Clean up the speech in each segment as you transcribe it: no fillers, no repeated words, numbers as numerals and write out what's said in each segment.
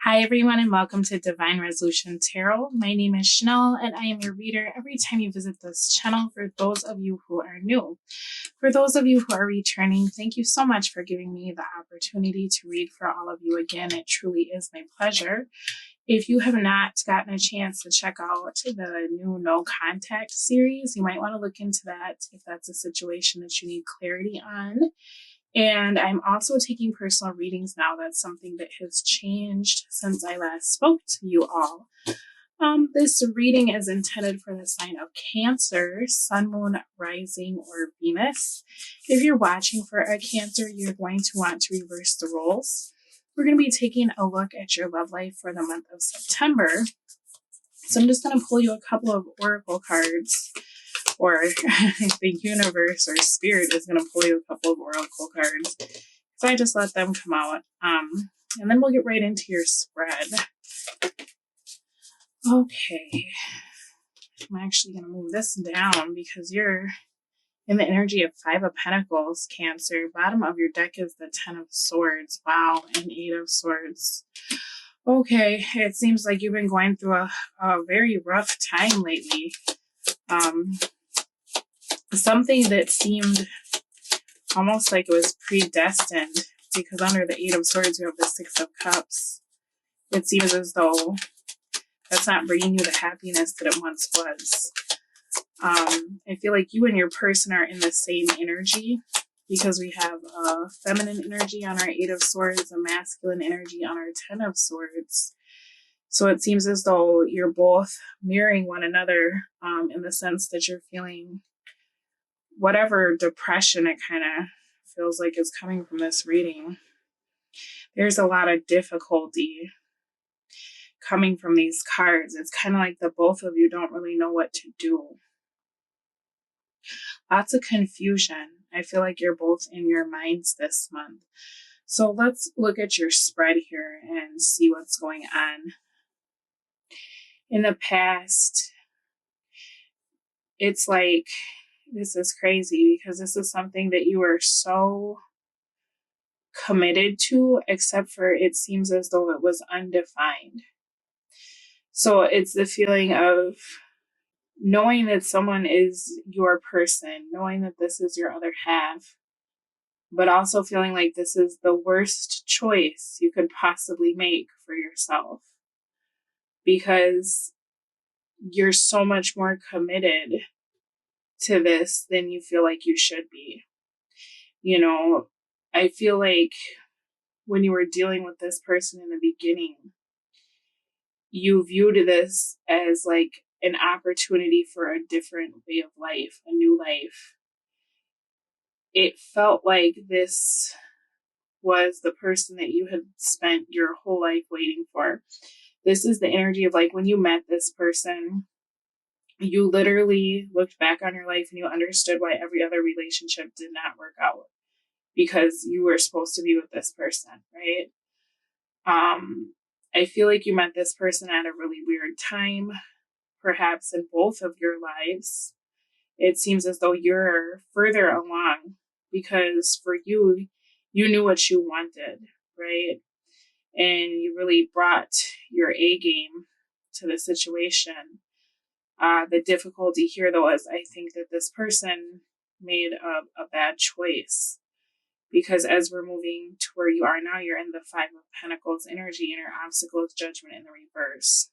Hi, everyone, and welcome to Divine Resolution Tarot. My name is Chanel, and I am your reader every time you visit this channel for those of you who are new. For those of you who are returning, thank you so much for giving me the opportunity to read for all of you again. It truly is my pleasure. If you have not gotten a chance to check out the new No Contact series, you might want to look into that if that's a situation that you need clarity on. And I'm also taking personal readings now. That's something that has changed since I last spoke to you all. This reading is intended for the sign of Cancer, Sun, Moon, Rising, or Venus. If you're watching for a Cancer, you're going to want to reverse the roles. We're going to be taking a look at your love life for the month of September. So I'm just going to pull you a couple of oracle cards, or the universe or spirit is going to pull you a couple of oracle cards. So I just let them come out. And then we'll get right into your spread. Okay. I'm actually going to move this down because you're in the energy of Five of Pentacles, Cancer. Bottom of your deck is the Ten of Swords. Wow. And Eight of Swords. Okay. It seems like you've been going through a very rough time lately. Something that seemed almost like it was predestined, because under the Eight of Swords, you have the Six of Cups. It seems as though that's not bringing you the happiness that it once was. I feel like you and your person are in the same energy, because we have a feminine energy on our Eight of Swords, a masculine energy on our Ten of Swords. So it seems as though you're both mirroring one another in the sense that you're feeling whatever depression it kind of feels like is coming from this reading. There's a lot of difficulty coming from these cards. It's kind of like the both of you don't really know what to do. Lots of confusion. I feel like you're both in your minds this month. So let's look at your spread here and see what's going on. In the past, it's like, this is crazy because this is something that you were so committed to, except for it seems as though it was undefined. So it's the feeling of knowing that someone is your person, knowing that this is your other half, but also feeling like this is the worst choice you could possibly make for yourself, because you're so much more committed to this than you feel like you should be. You know, I feel like when you were dealing with this person in the beginning, you viewed this as like an opportunity for a different way of life, a new life. It felt like this was the person that you had spent your whole life waiting for. This is the energy of like when you met this person, you literally looked back on your life and you understood why every other relationship did not work out, because you were supposed to be with this person, right? I feel like you met this person at a really weird time, perhaps in both of your lives. It seems as though you're further along because for you, you knew what you wanted, right? And you really brought your A game to the situation. The difficulty here, though, is I think that this person made a bad choice, because as we're moving to where you are now, you're in the Five of Pentacles energy and your obstacle is judgment in the reverse.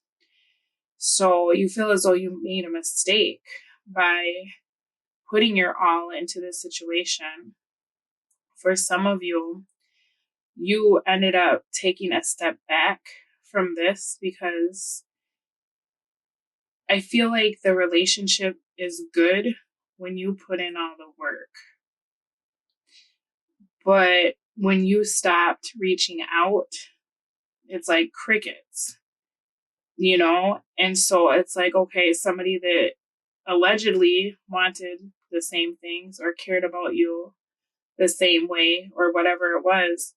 So you feel as though you made a mistake by putting your all into this situation. For some of you, you ended up taking a step back from this because I feel like the relationship is good when you put in all the work. But when you stopped reaching out, it's like crickets, you know? And so it's like, okay, somebody that allegedly wanted the same things or cared about you the same way or whatever it was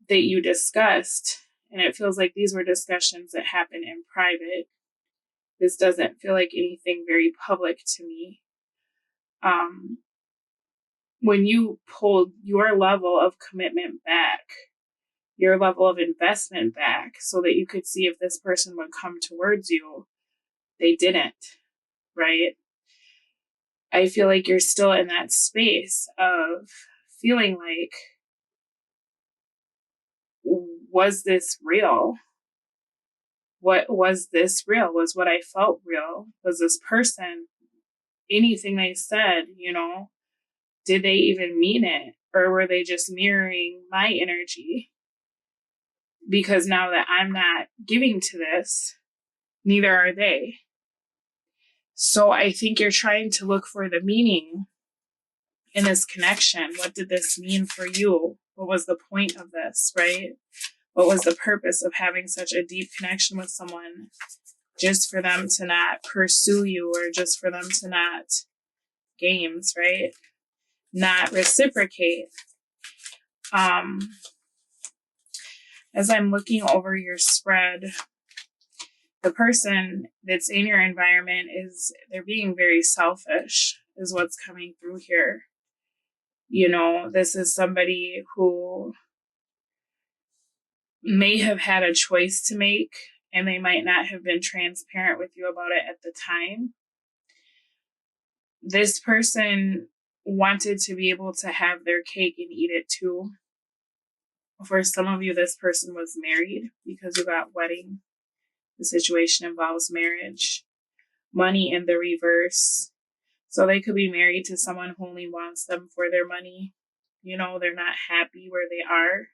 that you discussed. And it feels like these were discussions that happened in private. This doesn't feel like anything very public to me. When you pulled your level of commitment back, your level of investment back so that you could see if this person would come towards you. They didn't, right? I feel like you're still in that space of feeling like, was this real? What was this real? Was what I felt real? Was this person, anything they said, did they even mean it? Or were they just mirroring my energy? Because now that I'm not giving to this, neither are they. So I think you're trying to look for the meaning in this connection. What did this mean for you? What was the point of this, right? What was the purpose of having such a deep connection with someone just for them to not pursue you, or just for them to not games, right? Not reciprocate. As I'm looking over your spread, the person that's in your environment they're being very selfish, is what's coming through here. This is somebody who may have had a choice to make, and they might not have been transparent with you about it at the time. This person wanted to be able to have their cake and eat it too. For some of you, this person was married because you got wedding. The situation involves marriage. Money in the reverse. So they could be married to someone who only wants them for their money. They're not happy where they are.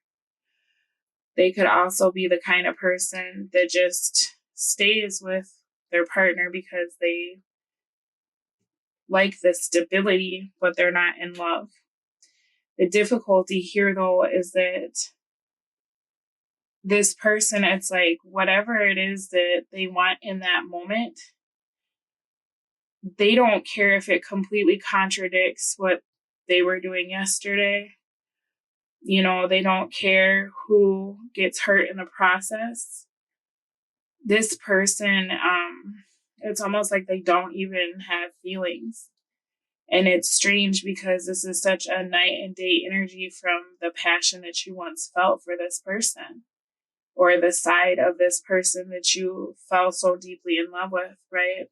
They could also be the kind of person that just stays with their partner because they like the stability, but they're not in love. The difficulty here, though, is that this person, it's like whatever it is that they want in that moment, they don't care if it completely contradicts what they were doing yesterday. They don't care who gets hurt in the process. This person, it's almost like they don't even have feelings. And it's strange because this is such a night and day energy from the passion that you once felt for this person, or the side of this person that you fell so deeply in love with, right?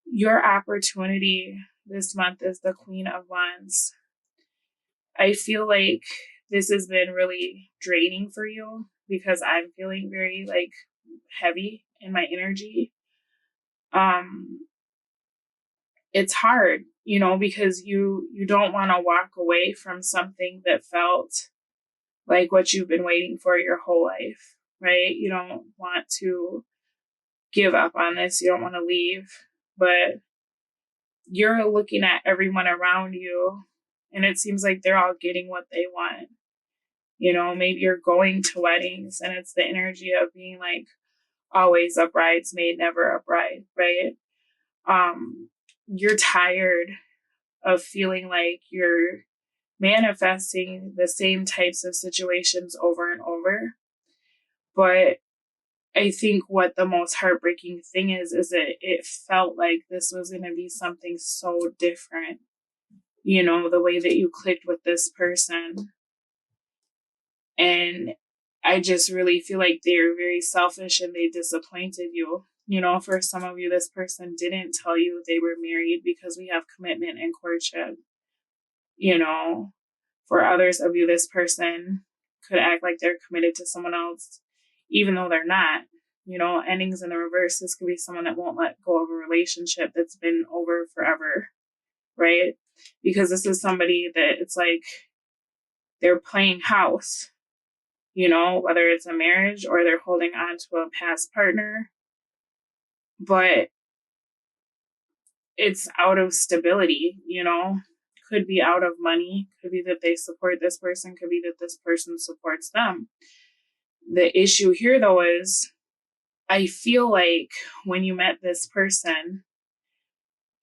Your opportunity this month is the Queen of Wands. I feel like this has been really draining for you because I'm feeling very heavy in my energy. It's hard, because you don't want to walk away from something that felt like what you've been waiting for your whole life, right? You don't want to give up on this. You don't want to leave, but you're looking at everyone around you and it seems like they're all getting what they want. Maybe you're going to weddings and it's the energy of being like always a bridesmaid, never a bride, right? You're tired of feeling like you're manifesting the same types of situations over and over. But I think what the most heartbreaking thing is that it felt like this was going to be something so different. The way that you clicked with this person. And I just really feel like they're very selfish and they disappointed you. For some of you, this person didn't tell you they were married because we have commitment and courtship. For others of you, this person could act like they're committed to someone else, even though they're not. Endings in the reverse. This could be someone that won't let go of a relationship that's been over forever, right? Because this is somebody that it's like they're playing house, whether it's a marriage or they're holding on to a past partner. But it's out of stability, could be out of money, could be that they support this person, could be that this person supports them. The issue here, though, is I feel like when you met this person,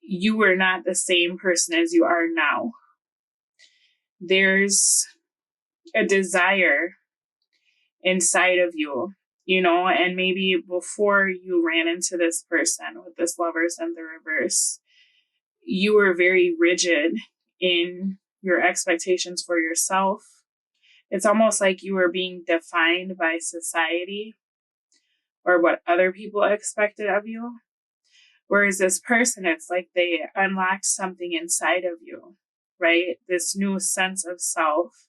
you were not the same person as you are now. There's a desire inside of you, and maybe before you ran into this person with this Lovers in the reverse, you were very rigid in your expectations for yourself It's almost like you were being defined by society or what other people expected of you. Whereas this person, it's like they unlocked something inside of you, right? This new sense of self,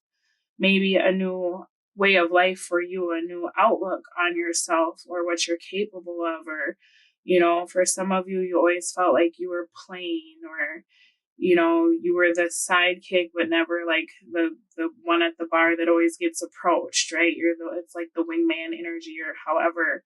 maybe a new way of life for you, a new outlook on yourself or what you're capable of. Or, for some of you, you always felt like you were plain, or, you were the sidekick, but never like the one at the bar that always gets approached, right? It's like the wingman energy or however.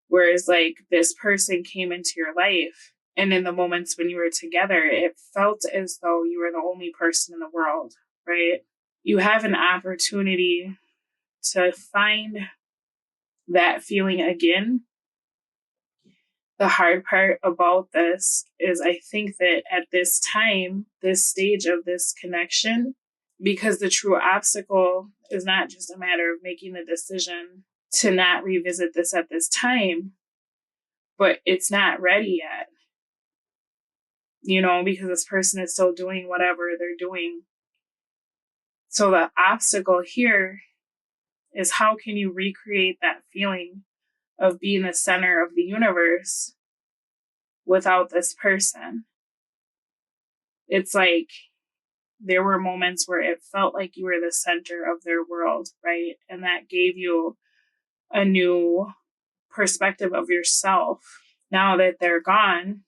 Whereas like this person came into your life, and in the moments when you were together, it felt as though you were the only person in the world, right? You have an opportunity to find that feeling again. The hard part about this is I think that at this time, this stage of this connection, because the true obstacle is not just a matter of making the decision to not revisit this at this time, but it's not ready yet, because this person is still doing whatever they're doing. So the obstacle here is, how can you recreate that feeling of being the center of the universe without this person? It's like there were moments where it felt like you were the center of their world, right? And that gave you a new perspective of yourself. Now that they're gone,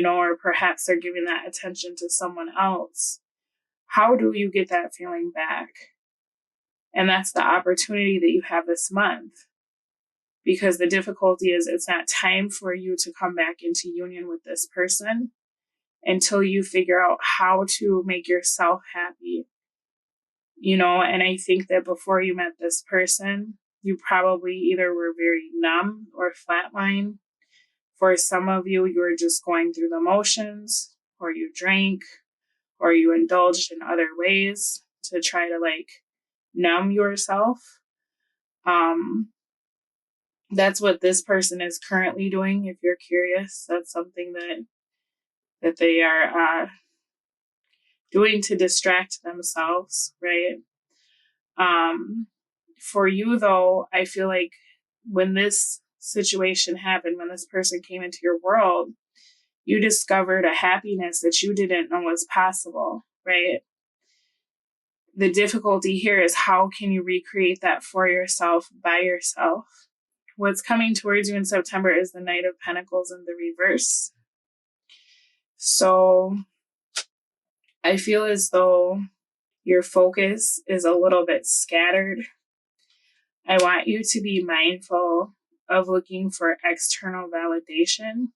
or perhaps they're giving that attention to someone else, how do you get that feeling back? And that's the opportunity that you have this month. Because the difficulty is, it's not time for you to come back into union with this person until you figure out how to make yourself happy. And I think that before you met this person, you probably either were very numb or flatline. For some of you, you were just going through the motions, or you drank, or you indulged in other ways to try to like numb yourself. That's what this person is currently doing. If you're curious, that's something that they are doing to distract themselves, right? For you though, I feel like when this situation happened, when this person came into your world, you discovered a happiness that you didn't know was possible, right? The difficulty here is, how can you recreate that for yourself, by yourself? What's coming towards you in September is the Knight of Pentacles in the reverse. So I feel as though your focus is a little bit scattered. I want you to be mindful of looking for external validation,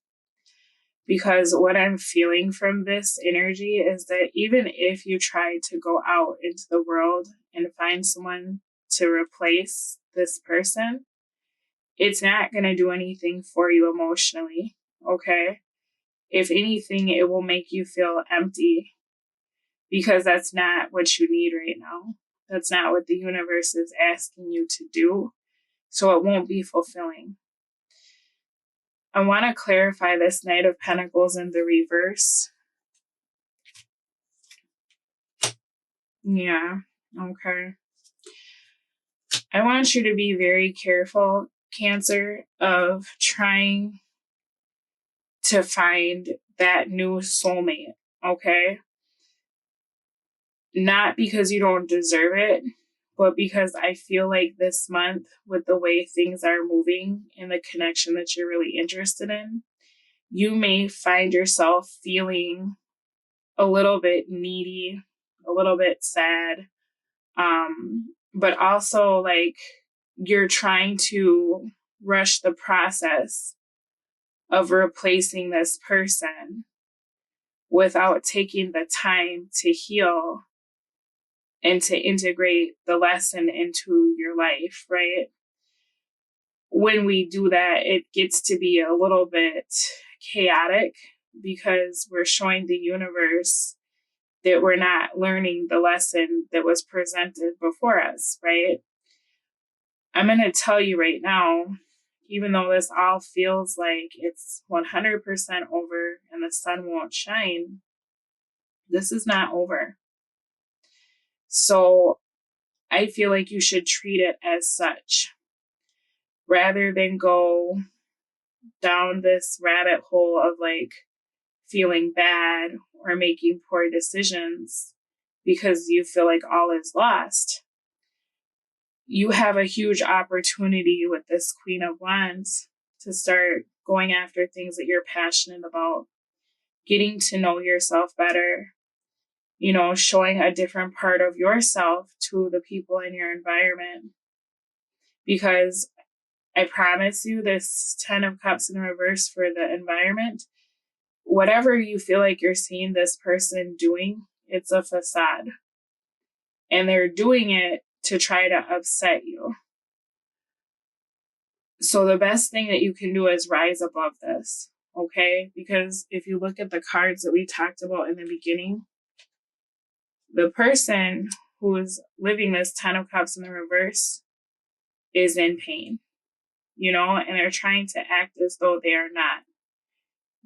because what I'm feeling from this energy is that even if you try to go out into the world and find someone to replace this person, it's not going to do anything for you emotionally, okay? If anything, it will make you feel empty, because that's not what you need right now. That's not what the universe is asking you to do. So it won't be fulfilling. I want to clarify this Knight of Pentacles in the reverse. Yeah, okay. I want you to be very careful, Cancer, of trying to find that new soulmate, okay? Not because you don't deserve it, but because I feel like this month, with the way things are moving and the connection that you're really interested in, you may find yourself feeling a little bit needy, a little bit sad, but also like you're trying to rush the process of replacing this person without taking the time to heal and to integrate the lesson into your life, right? When we do that, it gets to be a little bit chaotic, because we're showing the universe that we're not learning the lesson that was presented before us, right? I'm going to tell you right now, even though this all feels like it's 100% over and the sun won't shine, this is not over. So I feel like you should treat it as such rather than go down this rabbit hole of like feeling bad or making poor decisions because you feel like all is lost. You have a huge opportunity with this Queen of Wands to start going after things that you're passionate about, getting to know yourself better, you know, showing a different part of yourself to the people in your environment. Because I promise you, this 10 of Cups in reverse for the environment, whatever you feel like you're seeing this person doing, it's a facade. And they're doing it to try to upset you. So the best thing that you can do is rise above this, okay? Because if you look at the cards that we talked about in the beginning, the person who is living this 10 of Cups in the reverse is in pain, you know, and they're trying to act as though they are not.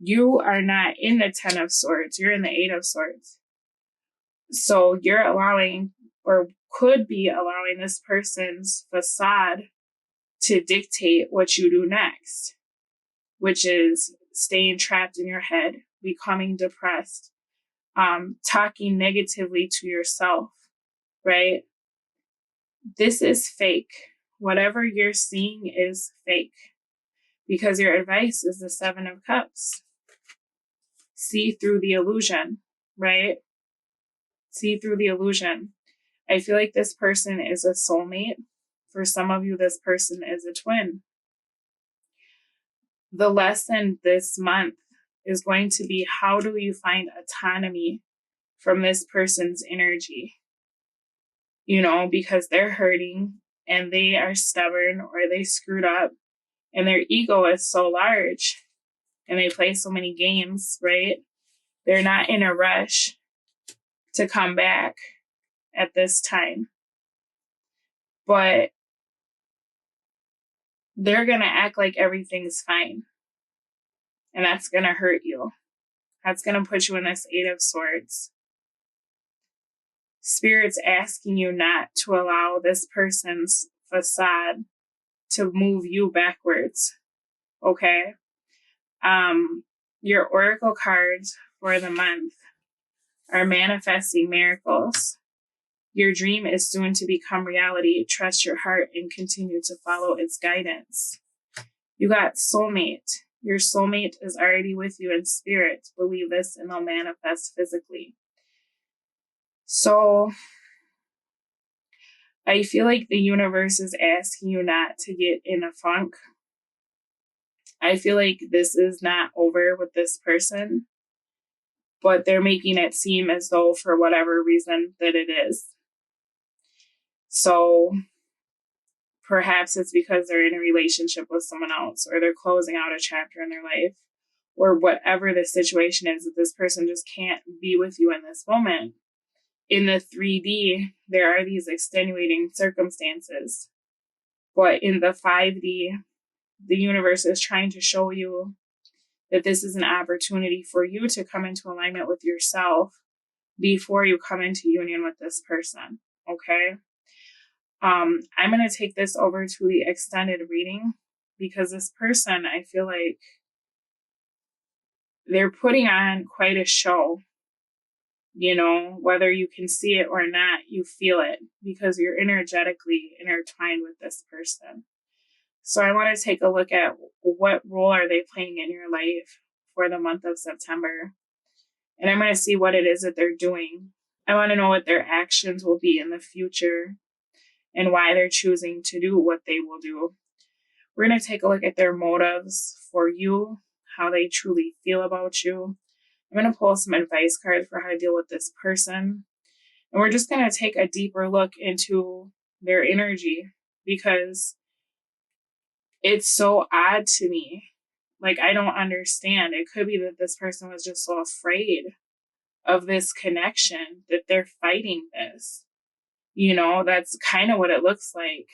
You are not in the 10 of Swords. You're in the 8 of Swords. So you're allowing, or could be allowing, this person's facade to dictate what you do next, which is staying trapped in your head, becoming depressed, talking negatively to yourself, right? This is fake. Whatever you're seeing is fake because your advice is the 7 of Cups. See through the illusion, right? See through the illusion. I feel like this person is a soulmate. For some of you, this person is a twin. The lesson this month is going to be, how do you find autonomy from this person's energy? You know, because they're hurting and they are stubborn or they screwed up and their ego is so large and they play so many games, right? They're not in a rush to come back at this time. But they're going to act like everything's fine. And that's going to hurt you. That's going to put you in this 8 of Swords. Spirit's asking you not to allow this person's facade to move you backwards. Okay? Your oracle cards for the month are manifesting miracles. Your dream is soon to become reality. Trust your heart and continue to follow its guidance. You got soulmate. Your soulmate is already with you in spirit. Believe this and they'll manifest physically. So I feel like the universe is asking you not to get in a funk. I feel like this is not over with this person, but they're making it seem as though for whatever reason that it is. So perhaps it's because they're in a relationship with someone else, or they're closing out a chapter in their life, or whatever the situation is, that this person just can't be with you in this moment. In the 3D, there are these extenuating circumstances. But in the 5D, the universe is trying to show you that this is an opportunity for you to come into alignment with yourself before you come into union with this person. Okay? I'm going to take this over to the extended reading because this person, I feel like they're putting on quite a show. You know, whether you can see it or not, you feel it because you're energetically intertwined with this person. So I want to take a look at what role are they playing in your life for the month of September. And I'm going to see what it is that they're doing. I want to know what their actions will be in the future and why they're choosing to do what they will do. We're going to take a look at their motives for you, how they truly feel about you. I'm going to pull some advice cards for how to deal with this person. And we're just going to take a deeper look into their energy because it's so odd to me. Like, I don't understand. It could be that this person was just so afraid of this connection that they're fighting this. You know, that's kind of what it looks like.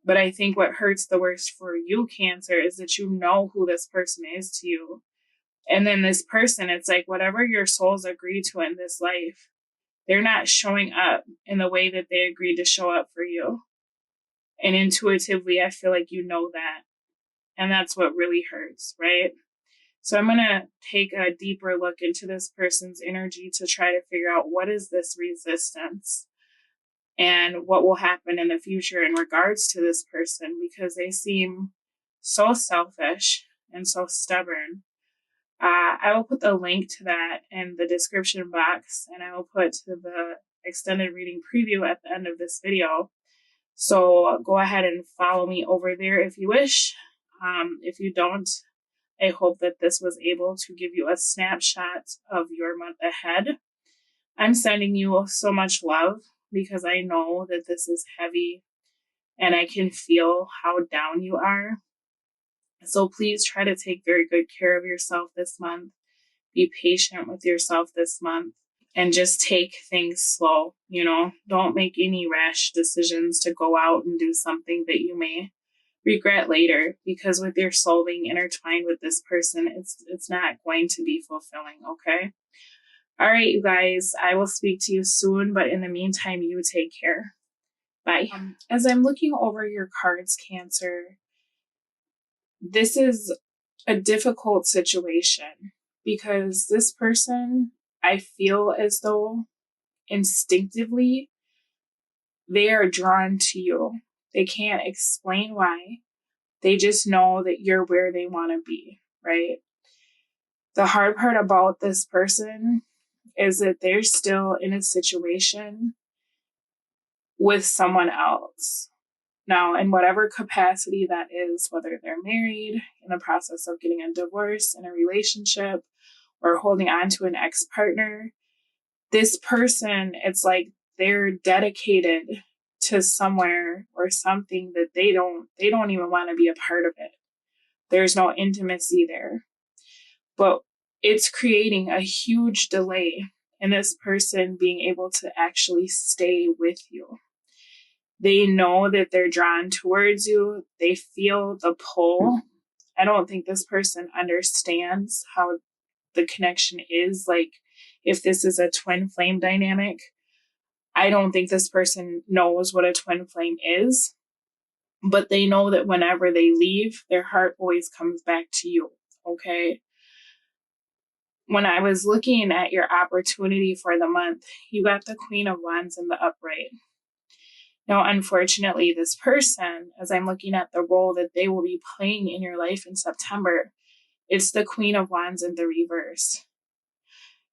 But I think what hurts the worst for you, Cancer, is that you know who this person is to you. And then this person, it's like whatever your souls agree to in this life, They're not showing up in the way that they agreed to show up for you. And intuitively, I feel like you know that. And that's what really hurts, right? So I'm going to take a deeper look into this person's energy to try to figure out what is this resistance and what will happen in the future in regards to this person, because they seem so selfish and so stubborn. I will put the link to that in the description box, and I will put the extended reading preview at the end of this video. So go ahead and follow me over there if you wish. If you don't, I hope that this was able to give you a snapshot of your month ahead. I'm sending you so much love because I know that this is heavy and I can feel how down you are. So please try to take very good care of yourself this month. Be patient with yourself this month and just take things slow. Don't make any rash decisions to go out and do something that you may regret later, because with your soul being intertwined with this person, it's not going to be fulfilling. Okay. All right, you guys, I will speak to you soon, but in the meantime, you take care. Bye. As I'm looking over your cards, Cancer, this is a difficult situation because this person, I feel as though instinctively they are drawn to you. They can't explain why. They just know that you're where they want to be, right? The hard part about this person is that they're still in a situation with someone else. Now, in whatever capacity that is, whether they're married, in the process of getting a divorce, in a relationship, or holding on to an ex-partner, this person, it's like they're dedicated to somewhere or something that they don't even want to be a part of it. There's no intimacy there. But it's creating a huge delay in this person being able to actually stay with you. They know that they're drawn towards you. They feel the pull. I don't think this person understands how the connection is. Like, if this is a twin flame dynamic, I don't think this person knows what a twin flame is. But they know that whenever they leave, their heart always comes back to you. Okay. When I was looking at your opportunity for the month, you got the Queen of Wands in the upright. Now, unfortunately, this person, as I'm looking at the role that they will be playing in your life in September, it's the Queen of Wands in the reverse.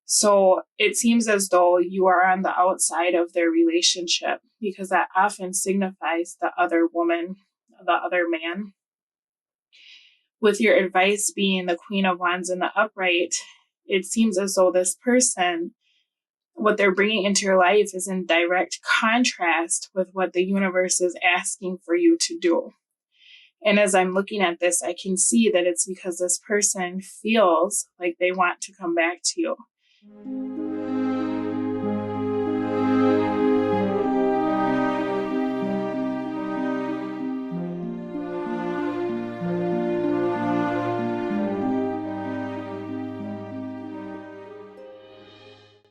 So it seems as though you are on the outside of their relationship, because that often signifies the other woman, the other man. With your advice being the Queen of Wands in the upright, it seems as though this person, what they're bringing into your life is in direct contrast with what the universe is asking for you to do. And as I'm looking at this, I can see that it's because this person feels like they want to come back to you.